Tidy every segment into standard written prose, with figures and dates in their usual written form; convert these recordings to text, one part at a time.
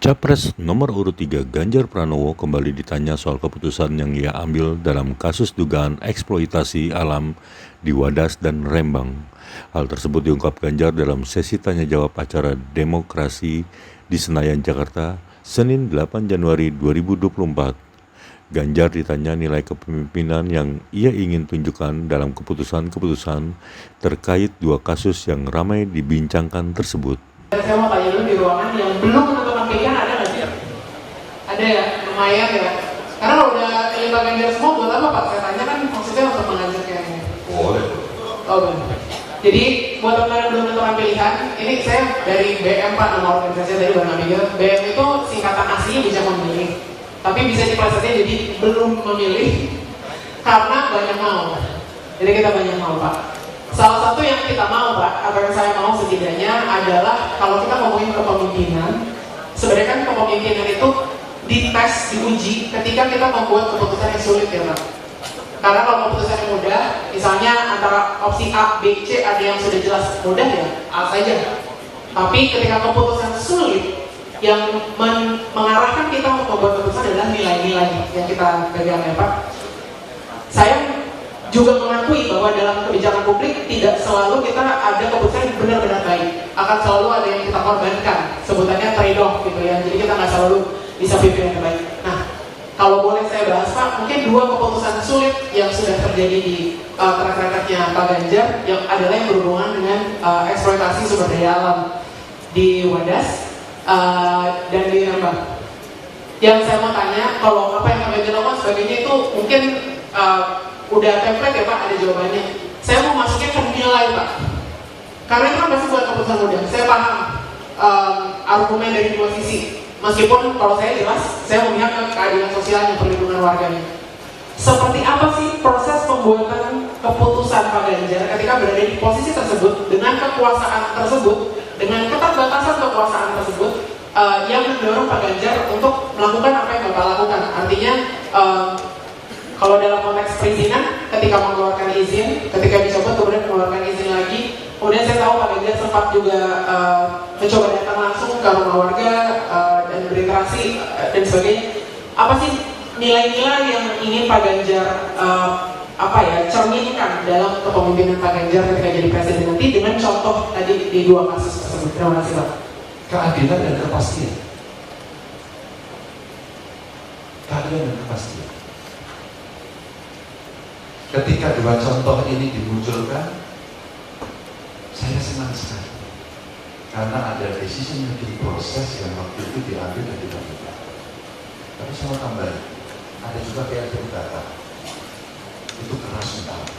Capres nomor urut 3 Ganjar Pranowo kembali ditanya soal keputusan yang ia ambil dalam kasus dugaan eksploitasi alam di Wadas dan Rembang. Hal tersebut diungkap Ganjar dalam sesi tanya-jawab acara Demokrasi di Senayan, Jakarta, Senin 8 Januari 2024. Ganjar ditanya nilai kepemimpinan yang ia ingin tunjukkan dalam keputusan-keputusan terkait dua kasus yang ramai dibincangkan tersebut. Saya mau tanya dulu di ruangan yang belum menentukan pilihan ada nggak sih? Ada ya, lumayan ya. Karena kalau udah pilih Pak Ganjar semua buat apa Pak? Saya tanya kan maksudnya untuk mengajak yang ini. Boleh. Oh benar. Jadi buat teman-teman yang belum menentukan pilihan, ini saya dari BM Pak, nama organisasi tadi Bang Abigail. BM itu singkatan aslinya bisa memilih, tapi bisa diplesetnya jadi belum memilih karena banyak mau. Jadi kita banyak mau Pak. Salah satu yang kita mau Pak, atau yang saya mau setidaknya adalah kalau kita ngomongin kepemimpinan, sebenarnya kan kepemimpinan itu dites, diuji ketika kita membuat keputusan yang sulit ya Pak. Karena kalau keputusan yang mudah, misalnya antara opsi A, B, C ada yang sudah jelas mudah ya, A saja. Tapi ketika keputusan sulit, yang mengarahkan kita untuk membuat keputusan adalah nilai-nilai yang kita pegang ya Pak. Saya juga mengakui bahwa dalam kebijakan publik tidak selalu kita ada keputusan yang benar-benar baik, akan selalu ada yang kita korbankan, sebutannya trade-off gitu ya, jadi kita nggak selalu bisa pilih yang terbaik. Nah, kalau boleh saya bahas Pak, mungkin dua keputusan sulit yang sudah terjadi di track record-nya Pak Ganjar yang adalah yang berhubungan dengan eksploitasi sumber daya alam di Wadas dan di Rembang. Yang saya mau tanya, kalau apa yang Pak Ganjar lakukan sebagainya itu mungkin udah template ya Pak, ada jawabannya. Saya mau masuknya ke nilai Pak, karena itu kan pasti buat keputusan mudah. Saya paham argumen dari dua sisi, meskipun kalau saya jelas saya memihak ke keadilan sosial dan perlindungan warganya. Seperti apa sih proses pembuatan keputusan Pak Ganjar ketika berada di posisi tersebut, dengan kekuasaan tersebut, dengan keterbatasan kekuasaan tersebut, yang mendorong Pak Ganjar untuk melakukan apa yang Bapak lakukan? Artinya kalau dalam konteks perizinan, ketika mengeluarkan izin, ketika dicopot kemudian mengeluarkan izin lagi. Kemudian saya tahu Pak Ganjar sempat juga mencoba datang langsung ke rumah warga dan berinteraksi dan sebagainya. Apa sih nilai-nilai yang ingin Pak Ganjar cerminkan dalam kepemimpinan Pak Ganjar ketika jadi presiden nanti dengan contoh tadi di dua kasus tersebut? Terima kasih Pak. Keadilan dan kepastian. Keadilan dan kepastian. Ketika dua contoh ini dimunculkan, saya senang sekali karena ada decision making proses yang waktu itu diambil dan dilakukan. Tapi saya mau tambahin, ada juga PLTU data itu keras sekali.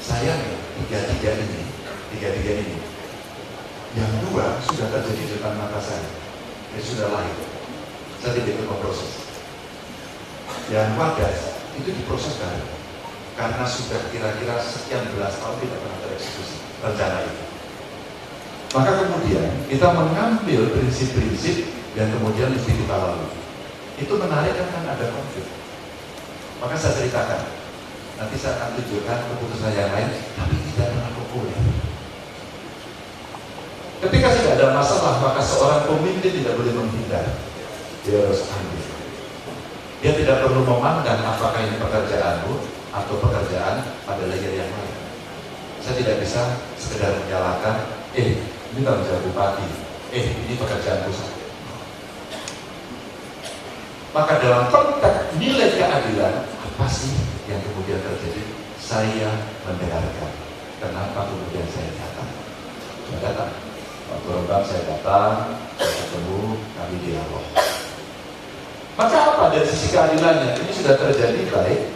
Sayangnya tiga-tiga ini, yang dua sudah terjadi di depan mata saya, sudah lahir. Saya tidak ikut memproses. Yang Wadas itu diproses baru karena sudah kira-kira sekian belas tahun tidak pernah tereksekusi rencana itu. Maka kemudian kita mengambil prinsip-prinsip yang kemudian mesti kita lalui. Itu menarik kan ada konflik. Maka saya ceritakan, nanti saya akan tunjukkan keputusan yang lain, tapi tidak pernah populer. Ketika sudah ada masalah, maka seorang pemimpin tidak boleh menghindar. Dia harus ambil. Dia tidak perlu memandang apakah ini pekerjaanmu atau pekerjaan pada layer yang lain. Saya tidak bisa sekedar menyalahkan, ini tanggung jawab bupati, ini pekerjaan pusat. Maka dalam konteks nilai keadilan, apa sih yang kemudian terjadi? Saya mendengarkan. Kenapa kemudian saya datang? Saya datang. Waktu Rembang saya datang, saya ketemu, kami dialog. Maka apa dari sisi keadilannya? Ini sudah terjadi baik.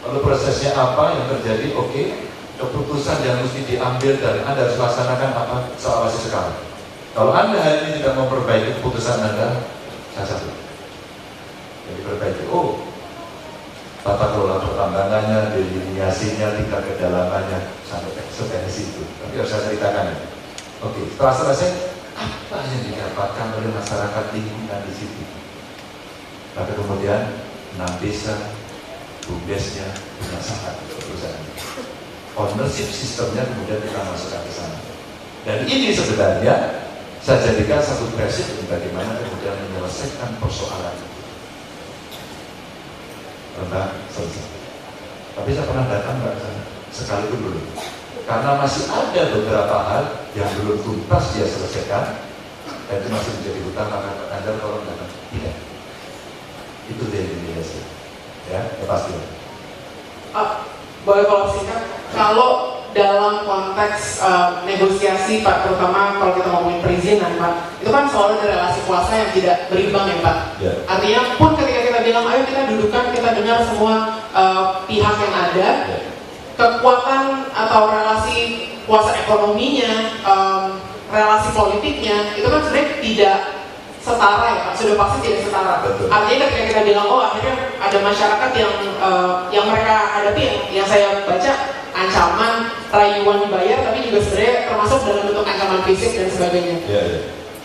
Lalu prosesnya apa yang terjadi? Oke. Keputusan yang mesti diambil dan Anda harus laksanakan apa? Saya awasi sekarang. Kalau Anda hari ini tidak memperbaiki keputusan Anda, saya cabut. Jadi perbaiki. Tata kelola pertambangannya, delineasinya, tingkat kedalamannya, sampai situ. Tapi harus saya ceritakan. Oke. Setelah selesai, apa yang didapatkan oleh masyarakat lingkungan di situ? Maka kemudian 6 desa, BUMDes-nya berdasarkan perusahaan. Ownership sistemnya kemudian kita masukkan ke sana. Dan ini sebenarnya saya jadikan satu prinsip bagaimana kemudian menyelesaikan persoalan tentang selesai. Tapi saya pernah datang nggak sana? Sekali pun belum. Karena masih ada beberapa hal yang belum tuntas dia selesaikan dan itu masih menjadi hutang, maka Anda tolong datang. Tidak. Itu delegasi. Ya pasti. Boleh kalau singkat, kalau dalam konteks negosiasi Pak, terutama kalau kita ngomongin perizinan Pak, itu kan selalu ada relasi kuasa yang tidak berimbang ya Pak. Ya. Artinya pun ketika kita bilang ayo kita dudukan, kita dengar semua pihak yang ada, Ya. kekuatan atau relasi kuasa ekonominya, relasi politiknya, itu kan sebenarnya tidak setara ya Pak, sudah pasti tidak setara. Betul. Artinya ketika kita bilang oh akhirnya ada masyarakat yang mereka hadapi yang saya baca ancaman, rayuan dibayar, tapi juga sebenarnya termasuk dalam bentuk ancaman fisik dan sebagainya. Ya, ya.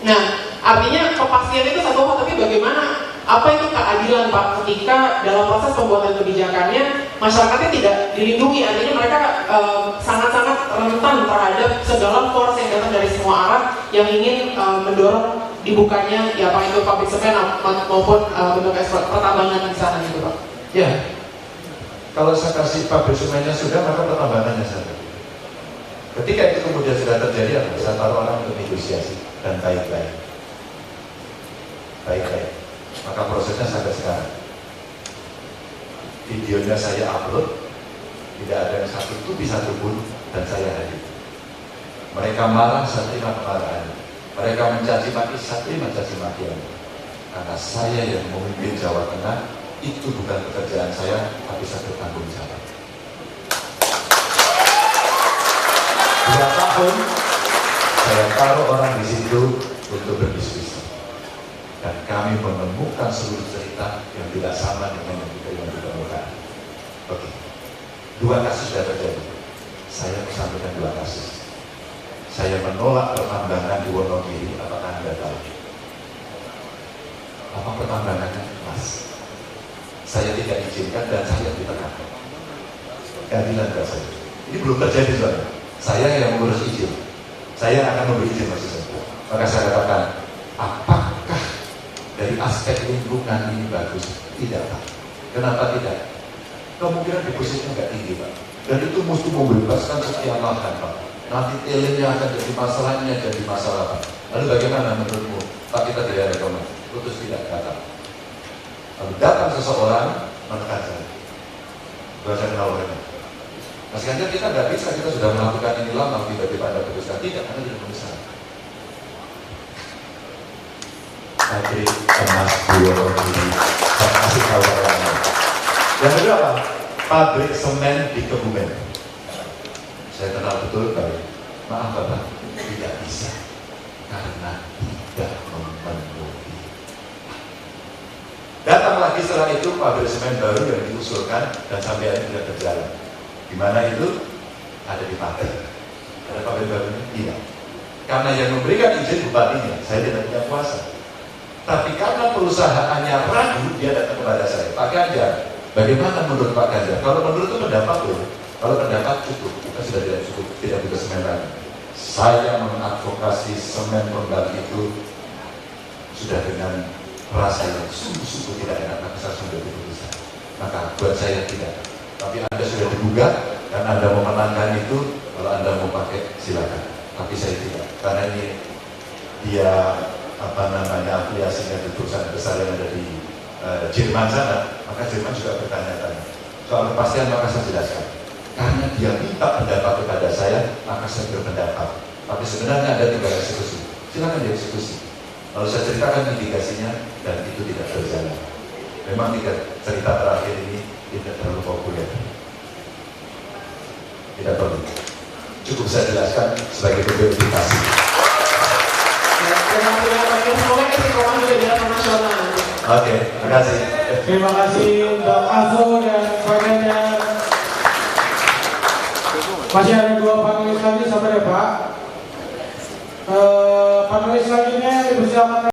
Nah, artinya kepastian itu satu hal, tapi bagaimana apa itu keadilan Pak ketika dalam proses pembuatan kebijakannya masyarakatnya tidak dilindungi, artinya mereka sangat-sangat rentan terhadap segala force yang datang dari semua arah yang ingin mendorong dibukanya ya apa itu pabrik semen maupun bentuk ekspor pertambangan di sana gitu Pak. Ya. Kalau saya kasih pabrik semennya sudah, maka pertambangannya saya. Ketika itu kemudian sudah terjadi, saya taruh orang untuk negosiasi dan baik-baik. Baik-baik. Maka prosesnya sampai sekarang. Videonya saya upload, tidak ada yang satu itu bisa pun dan saya hadir. Mereka marah, saya terima kemarahan. Mereka mencaci maki, saya terima caci makian. Karena saya yang memimpin Jawa Tengah, itu bukan pekerjaan saya, tapi saya bertanggung jawab. 2 tahun saya taruh orang di situ untuk berdiskusi, dan kami menemukan seluruh cerita yang tidak sama dengan yang kita temukan. Oke, 2 kasus sudah terjadi. Saya sampaikan 2 kasus. Saya menolak pertambangan di Wonogiri. Apakah Anda tahu? Apa pertambangannya? Mas, saya tidak izinkan dan saya ditekan. Keadilan saya. Ini belum terjadi soalnya. Saya yang mengurus izin. Saya akan memberi izin maksud saya. Maka saya katakan, apakah dari aspek lingkungan ini bagus? Tidak Pak. Kenapa tidak? Kemungkinan depositnya nggak tinggi Pak. Dan itu mesti membebaskan sekian lahan Pak. Nanti telinnya akan jadi masalahnya jadi masalah Pak. Lalu bagaimana menurutmu? Pak, kita tidak rekomend. Putus tidak datang. Lalu datang seseorang menekan saya. Bahasa kenal mereka. Mas Ganjar, kita nggak bisa, kita sudah melakukan ini lama, tiba-tiba Anda putuskan. Tidak, Anda tidak menyesal. Pabrik emas Wonogiri, saya kasih tahu orangnya. Yang kedua apa? Pabrik semen di Kebumen. Saya kenal betul baik. Maaf Bapak, tidak bisa karena tidak memenuhi. Datang lagi setelah itu pabrik semen baru yang diusulkan dan sampai hari ini tidak berjalan. Di mana itu? Ada di Pater. Ada pabrik barunya? Iya. Karena yang memberikan izin bupatinya, saya tidak punya kuasa. Tapi karena perusahaannya ragu, dia datang kepada saya. Pak Ganjar, bagaimana menurut Pak Ganjar? Kalau menurut itu pendapat loh. Kalau pendapat cukup, kita sudah tidak cukup, tidak butuh semen lagi. Saya mengadvokasi semen pengganti itu sudah dengan rasa yang sungguh-sungguh tidak enak, tapi saya sudah diputuskan. Maka buat saya tidak. Tapi Anda sudah digugat dan Anda mau menangkan itu, kalau Anda mau pakai silakan. Tapi saya tidak, karena ini dia afiliasinya di perusahaan besar yang ada di Jerman sana, maka Jerman juga bertanya-tanya. Soal kepastian maka saya jelaskan. Karena dia minta pendapat kepada saya, maka saya berpendapat. Tapi sebenarnya ada 3 eksekusi. Silakan dieksekusi. Lalu saya ceritakan indikasinya dan itu tidak berjalan. Memang 3 cerita terakhir ini tidak terlalu populer. Tidak perlu. Cukup saya jelaskan sebagai verifikasi. Oke, terima kasih. Terima kasih untuk Azo dan Pak Ganjar. Masih ada 2 panelis lagi, sabar ya Pak. Panelis selanjutnya dipersilakan.